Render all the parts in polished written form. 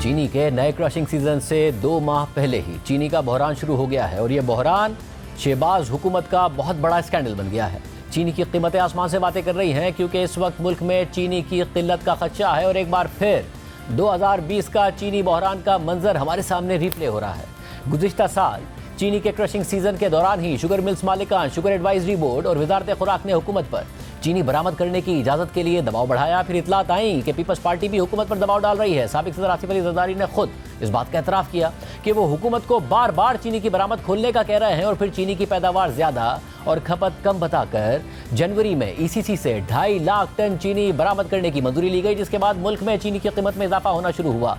चीनी के नए क्रशिंग सीजन से 2 माह पहले ही चीनी का बहरान शुरू हो गया है और ये बहरान शहबाज हुकूमत का बहुत बड़ा स्कैंडल बन गया है। चीनी की कीमतें आसमान से बातें कर रही हैं क्योंकि इस वक्त मुल्क में चीनी की किल्लत का खदशा है और एक बार फिर 2020 का चीनी बहरान का मंजर हमारे सामने रिप्ले हो रहा है। गुज़िश्ता साल चीनी के क्रशिंग सीजन के दौरान ही शुगर मिल्स मालिकान, शुगर एडवाइजरी बोर्ड और वजारत खुराक ने हुकूमत पर चीनी बरामद करने की इजाजत के लिए दबाव बढ़ाया। फिर इतलात आई कि पीपल्स पार्टी भी हुकूमत पर दबाव डाल रही है। साबिक सदर आसिफ अली जरदारी ने खुद इस बात का एतराफ़ किया कि वो हुकूमत को बार बार चीनी की बरामद खोलने का कह रहे हैं और फिर चीनी की पैदावार ज़्यादा और खपत कम बताकर जनवरी में ECC से 2.5 लाख टन चीनी बरामद करने की मंजूरी ली गई, जिसके बाद मुल्क में चीनी की कीमत में इजाफा होना शुरू हुआ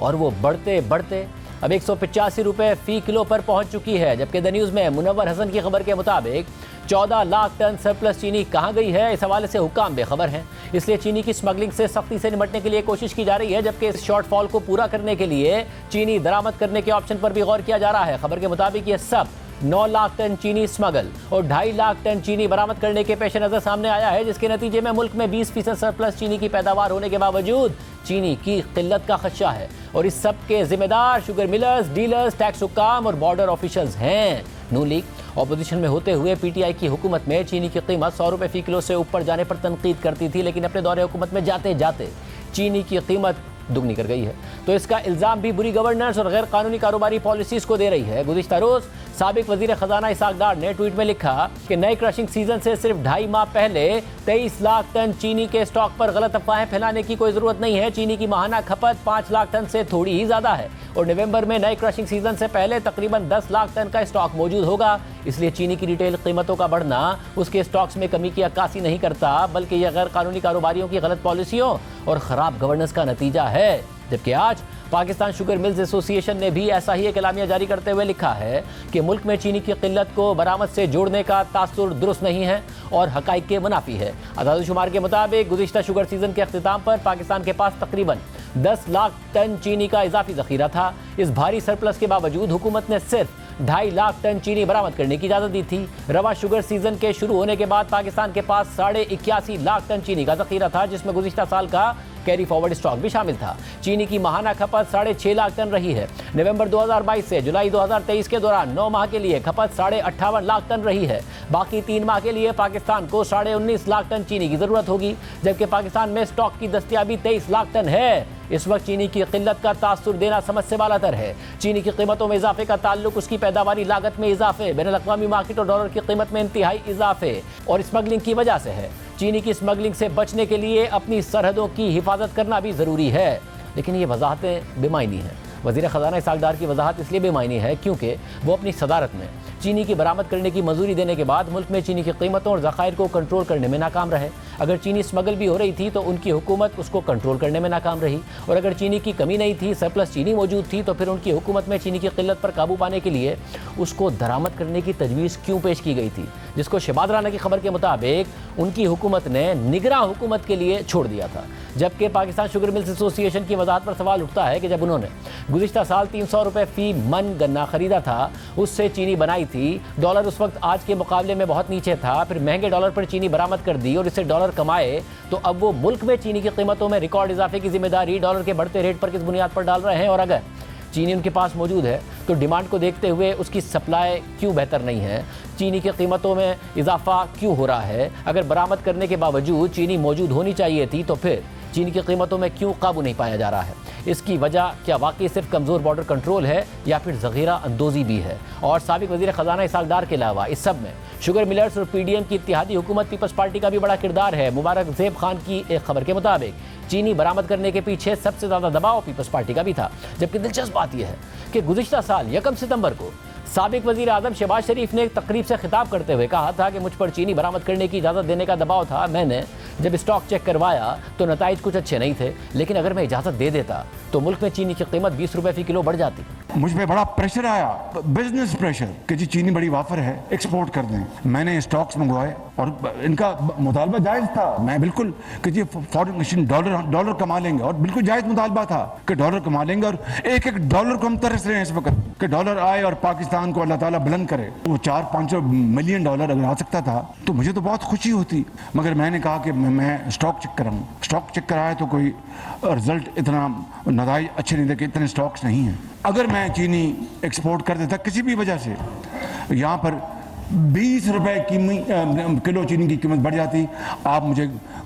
और वो बढ़ते बढ़ते अब 185 रुपये फ़ी किलो पर पहुंच चुकी है। जबकि द न्यूज़ में मुनव्वर हसन की खबर के मुताबिक 14 लाख टन सरप्लस चीनी कहां गई है, इस हवाले से हुक्काम बेखबर हैं। इसलिए चीनी की स्मगलिंग से सख्ती से निपटने के लिए कोशिश की जा रही है, जबकि इस शॉर्टफॉल को पूरा करने के लिए चीनी दरामद करने के ऑप्शन पर भी गौर किया जा रहा है। खबर के मुताबिक ये सब 9 लाख टन चीनी स्मगल और 2.5 लाख टन चीनी बरामद करने के पेश नज़र सामने आया है, जिसके नतीजे में मुल्क में 20% सरप्लस चीनी की पैदावार होने के बावजूद चीनी की किल्लत का खदशा है और इस सब के जिम्मेदार शुगर मिलर्स, डीलर्स, टैक्स हुक्काम और बॉर्डर ऑफिशियल्स हैं। नून लीग ऑपोजिशन में होते हुए PTI की हुकूमत में चीनी की कीमत 100 रुपये फ़ी किलो से ऊपर जाने पर तनकीद करती थी, लेकिन अपने दौरे हुकूमत में जाते जाते चीनी की कीमत दुगनी कर गई है। तो इसका इल्ज़ाम भी बुरी गवर्नेंस और गैर कानूनी कारोबारी पॉलिसीज़ को दे रही है। गुज़िश्ता रोज़ साबिक वज़ीर ख़जाना इसहाक़ डार ने ट्वीट में लिखा कि नए क्रशिंग सीजन से सिर्फ 2.5 माह पहले 23 लाख टन चीनी के स्टॉक पर गलत अफवाहें फैलाने की कोई ज़रूरत नहीं है। चीनी की माहाना खपत 5 लाख टन से थोड़ी ही ज़्यादा है और नवंबर में नए क्रशिंग सीजन से पहले तकरीबन 10 लाख टन का स्टॉक मौजूद होगा। इसलिए चीनी की रिटेल कीमतों का बढ़ना उसके स्टॉक्स में कमी की अक्कासी नहीं करता, बल्कि यह गैर कानूनी कारोबारियों की गलत पॉलिसियों और ख़राब गवर्नेंस का नतीजा है। जबकि आज पाकिस्तान शुगर मिल्स एसोसिएशन ने भी ऐसा ही एक एलामिया जारी करते हुए लिखा है कि मुल्क में चीनी की किल्लत को बरामद से जोड़ने का तासुर दुरुस्त नहीं है और हकाइक के मुनाफी है। आदादुशुमार के मुताबिक गुज़िश्ता शुगर सीजन के अख्तिताम पर पाकिस्तान के पास तकरीबन 10 लाख टन चीनी का इजाफी ज़ख़ीरा था। इस भारी सरप्लस के बावजूद हुकूमत ने सिर्फ 2.5 लाख टन चीनी बरामद करने की इजाज़त दी थी। रवा शुगर सीजन के शुरू होने के बाद पाकिस्तान के पास 81.5 लाख टन चीनी का ज़ख़ीरा था, जिसमें गुज़िश्ता साल का कैरी फॉरवर्ड स्टॉक भी शामिल था। चीनी की माहाना खपत 6.5 लाख टन रही है। नवंबर 2022 से जुलाई 2023 के दौरान 9 माह के लिए खपत 58.5 लाख टन रही है। बाकी 3 माह के लिए पाकिस्तान को 19.5 लाख टन चीनी की ज़रूरत होगी, जबकि पाकिस्तान में स्टॉक की दस्तियाबी 23 लाख टन है। इस वक्त चीनी की किल्लत का तासुर देना समझ से बालातर है। चीनी की कीमतों में इजाफे का ताल्लुक उसकी पैदावारी लागत में इजाफे, बैनुल-अक़वामी मार्केट और डॉलर की कीमत में इंतहाई इजाफे और स्मगलिंग की वजह से है। चीनी की स्मगलिंग से बचने के लिए अपनी सरहदों की हिफाजत करना भी ज़रूरी है, लेकिन ये वजाहतें बेमायनी हैं। वज़ीर ख़जाना इसहाक़ डार की वजाहत इसलिए बेमायनी है क्योंकि वो अपनी सदारत में चीनी की बरामद करने की मंजूरी देने के बाद मुल्क में चीनी की कीमतों और ज़खायर को कंट्रोल करने में नाकाम रहे। अगर चीनी स्मगल भी हो रही थी तो उनकी हुकूमत उसको कंट्रोल करने में नाकाम रही, और अगर चीनी की कमी नहीं थी, सरप्लस चीनी मौजूद थी, तो फिर उनकी हुकूमत में चीनी की किल्लत पर काबू पाने के लिए उसको दरामद करने की तजवीज़ क्यों पेश की गई थी, जिसको शहबाज राना की खबर के मुताबिक उनकी हुकूमत ने निगरां हुकूमत के लिए छोड़ दिया था। जबकि पाकिस्तान शुगर मिल्स एसोसिएशन की वजाहत पर सवाल उठता है कि जब उन्होंने गुज़िश्ता साल 300 रुपये फ़ी मन गन्ना खरीदा था, उससे चीनी बनाई थी, डॉलर उस वक्त आज के मुकाबले में बहुत नीचे था, फिर महंगे डॉलर पर चीनी बरामद कर दी और इससे डॉलर कमाए, तो अब वो मुल्क में चीनी की कीमतों में रिकॉर्ड इजाफे की जिम्मेदारी डॉलर के बढ़ते रेट पर किस बुनियाद पर डाल रहे हैं। और अगर चीनी उनके पास मौजूद है तो डिमांड को देखते हुए उसकी सप्लाई क्यों बेहतर नहीं है, चीनी की कीमतों में इजाफा क्यों हो रहा है। अगर बरामद करने के बावजूद चीनी मौजूद होनी चाहिए थी तो फिर चीनी की कीमतों में क्यों काबू नहीं पाया जा रहा है। इसकी वजह क्या वाकई सिर्फ कमज़ोर बॉर्डर कंट्रोल है या फिर ज़ख़ीरा अंदोज़ी भी है। और साबिक वज़ीर ख़जाना इसहाक़ डार के अलावा इस सब में शुगर मिलर्स और PDM की इत्तेहादी हुकूमत पीपल्स पार्टी का भी बड़ा किरदार है। मुबारक ज़ेब खान की एक खबर के मुताबिक चीनी बरामद करने के पीछे सबसे ज़्यादा दबाव पीपल्स पार्टी का भी था। जबकि दिलचस्प बात यह है कि गुज़िश्ता साल 1 सितंबर को साबिक वज़ीर आज़म शहबाज शरीफ ने एक तकरीब से खिताब करते हुए कहा था कि मुझ पर चीनी बरामद करने की इजाज़त देने का दबाव था। मैंने जब स्टॉक चेक करवाया तो नताइज कुछ अच्छे नहीं थे, लेकिन अगर मैं इजाज़त दे देता तो मुल्क में चीनी की कीमत 20 रुपये फ़ी किलो बढ़ जाती। मुझ पे बड़ा प्रेशर आया, बिजनेस प्रेशर, कि जी चीनी बड़ी वाफर है, एक्सपोर्ट कर दें। मैंने स्टॉक्स मंगवाए और इनका मुतालबा जायज़ था। मैं बिल्कुल कि जी फॉरेन मशीन डॉलर कमा लेंगे, और बिल्कुल जायज़ मुतालबा था कि डॉलर कमा लेंगे, और एक डॉलर को हम तरस रहे हैं इस वक्त कि डॉलर आए और पाकिस्तान पाकिस्तान को अल्लाह ताला बुलंद करे, वो 400-500 मिलियन डॉलर अगर आ सकता था तो मुझे तो बहुत खुशी होती। मगर मैंने कहा कि मैं स्टॉक चेक कराऊं। स्टॉक चेक कराया तो कोई रिजल्ट इतना नताइज अच्छे नहीं थे कि इतने स्टॉक्स नहीं हैं। अगर मैं चीनी एक्सपोर्ट कर देता किसी भी वजह से, यहाँ पर 20 रुपए किलो चीनी की कीमत बढ़ जाती, आप मुझे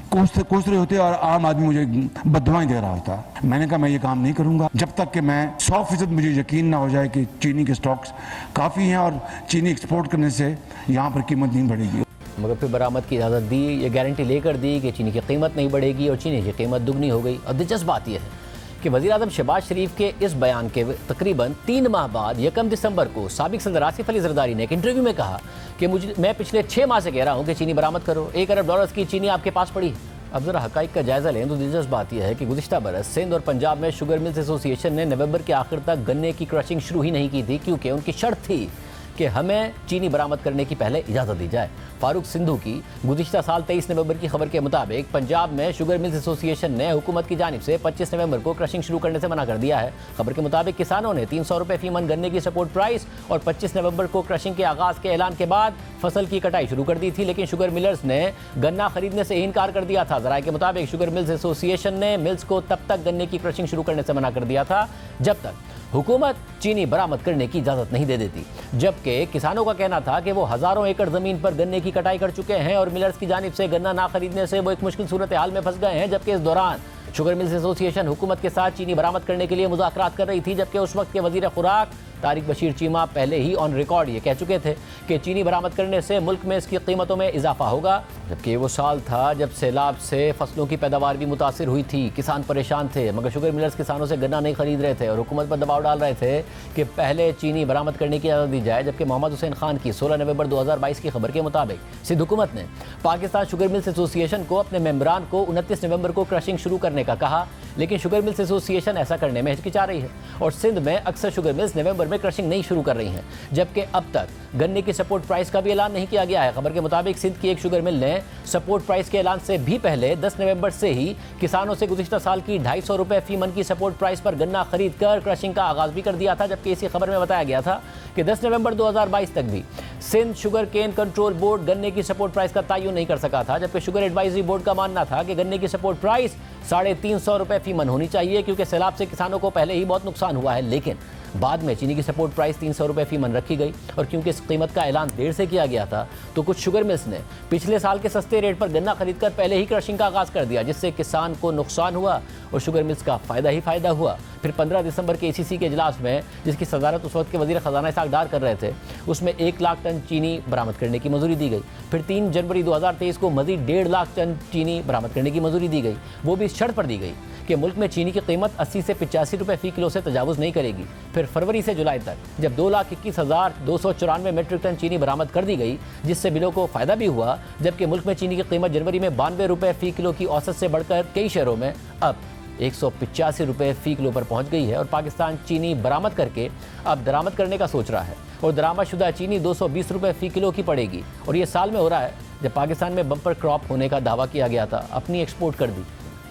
कोस रहे होते और आम आदमी मुझे बददुआएं दे रहा होता। मैंने कहा मैं ये काम नहीं करूंगा जब तक कि मैं 100% मुझे यकीन ना हो जाए कि चीनी के स्टॉक्स काफ़ी हैं और चीनी एक्सपोर्ट करने से यहाँ पर कीमत नहीं बढ़ेगी। मगर फिर बरामद की इजाज़त दी, ये गारंटी लेकर दी कि चीनी की कीमत नहीं बढ़ेगी और चीनी की कीमत दुगनी हो गई। और दिलचस्प बात यह है कि वज़ीर-ए-आज़म शहबाज शरीफ के इस बयान के तकरीबन 3 माह बाद 1 दिसंबर को साबिक सदर आसिफ अली ज़रदारी ने एक इंटरव्यू में कहा कि मैं पिछले 6 माह से कह रहा हूँ कि चीनी बरामद करो, $1 अरब की चीनी आपके पास पड़ी है। अब जरा हक़ाइक़ का जायज़ा लें तो दिलचस्प बात यह है कि गुज़िश्ता बरस सिंध और पंजाब में शुगर मिल्स एसोसिएशन ने नवंबर के आखिर तक गन्ने की क्रशिंग शुरू ही नहीं की थी, क्योंकि उनकी शर्त थी कि हमें चीनी बरामद करने की पहले इजाज़त दी जाए। फारूक सिंधु की गुज़िश्ता साल 23 नवंबर की खबर के मुताबिक पंजाब में शुगर मिल्स एसोसिएशन ने हुकूमत की जानिब से 25 नवंबर को क्रशिंग शुरू करने से मना कर दिया है। खबर के मुताबिक किसानों ने 300 रुपये फी मन गन्ने की सपोर्ट प्राइस और 25 नवंबर को क्रशिंग के आगाज़ के ऐलान के बाद फसल की कटाई शुरू कर दी थी, लेकिन शुगर मिलर्स ने गन्ना खरीदने से इनकार कर दिया था। ज़राए के मुताबिक शुगर मिल्स एसोसिएशन ने मिल्स को तब तक गन्ने की क्रशिंग शुरू करने से मना कर दिया था जब तक हुकूमत चीनी बरामद करने की इजाज़त नहीं दे देती, जबकि किसानों का कहना था कि वो हज़ारों एकड़ ज़मीन पर गन्ने की कटाई कर चुके हैं और मिलर्स की जानिब से गन्ना ना खरीदने से वो एक मुश्किल सूरत हाल में फंस गए हैं। जबकि इस दौरान शुगर मिल्स एसोसिएशन हुकूमत के साथ चीनी बरामद करने के लिए मुज़ाकरात कर रही थी, जबकि उस वक्त के वज़ीर खुराक तारिक बशीर चीमा पहले ही ऑन रिकॉर्ड ये कह चुके थे कि चीनी बरामद करने से मुल्क में इसकी कीमतों में इजाफा होगा। जबकि वो साल था जब सैलाब से फसलों की पैदावार भी मुतासिर हुई थी, किसान परेशान थे, मगर शुगर मिलर्स किसानों से गन्ना नहीं खरीद रहे थे और हुकूमत पर दबाव डाल रहे थे कि पहले चीनी बरामद करने की इजाज़त दी जाए। जबकि मोहम्मद हुसैन खान की 16 नवंबर 2022 की खबर के मुताबिक सिंध हुकूमत ने पाकिस्तान शुगर मिल्स एसोसिएशन को अपने मेंबरान को 29 नवंबर को क्रशिंग शुरू करने का कहा, लेकिन शुगर मिल्स एसोसिएशन ऐसा करने में हिचकिचा रही है और सिंध में अक्सर शुगर मिल्स नवंबर में क्रशिंग नहीं शुरू कर रही हैं। जबकि अब तक गन्ने की सपोर्ट प्राइस का भी ऐलान नहीं किया गया है। खबर के मुताबिक सिंध की एक शुगर मिल ने सपोर्ट प्राइस के ऐलान से भी पहले 10 नवंबर से ही किसानों से गुज़िश्ता साल की 250 रुपये फी मन की सपोर्ट प्राइस पर गन्ना खरीद कर क्रशिंग का आगाज़ भी कर दिया था। जबकि इसी खबर में बताया गया था कि 10 नवंबर 2022 तक भी Sindh sugar cane control board गन्ने की सपोर्ट प्राइस का तयन नहीं कर सका था। जबकि शुगर एडवाइजरी बोर्ड का मानना था कि गन्ने की सपोर्ट प्राइस 350 रुपये फी मन होनी चाहिए, क्योंकि सैलाब से किसानों को पहले ही बहुत नुकसान हुआ है। लेकिन बाद में चीनी की सपोर्ट प्राइस 300 रुपये फी मन रखी गई और क्योंकि इस कीमत का ऐलान देर से किया गया था तो कुछ शुगर मिल्स ने पिछले साल के सस्ते रेट पर गन्ना खरीदकर पहले ही क्रशिंग का आगाज़ कर दिया, जिससे किसान को नुकसान हुआ और शुगर मिल्स का फ़ायदा ही फ़ायदा हुआ। फिर 15 दिसंबर के ACC के इजलास में, जिसकी सदारत उस वक्त के वज़ीर ख़जाना इसहाक़ डार कर रहे थे, उसमें 1 लाख टन चीनी बरामद करने की मंजूरी दी गई। फिर 3 जनवरी 2023 को मज़ीद 1.5 लाख टन चीनी बरामद करने की मंजूरी दी गई। वो भी इस शर्त पर दी गई कि मुल्क में चीनी की कीमत 80 से 85 रुपये फ़ी किलो से तजावुज़ नहीं करेगी। फिर फरवरी से जुलाई तक जब 2,21,294 मीट्रिक टन चीनी बरामद कर दी गई, जिससे बिलों को फ़ायदा भी हुआ। जबकि मुल्क में चीनी की कीमत जनवरी में 92 रुपये फ़ी किलो की औसत से बढ़कर कई शहरों में अब 185 रुपये फ़ी किलो पर पहुंच गई है और पाकिस्तान चीनी बरामद करके अब दरामद करने का सोच रहा है और दरामदशुदा चीनी 220 रुपये फ़ी किलो की पड़ेगी। और ये साल में हो रहा है जब पाकिस्तान में बम्पर क्रॉप होने का दावा किया गया था, अपनी एक्सपोर्ट कर दी,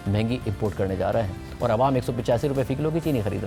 महंगी इंपोर्ट करने जा रहे हैं और आवाम 185 रुपये फ़ी किलो की चीनी खरीद रहे हैं।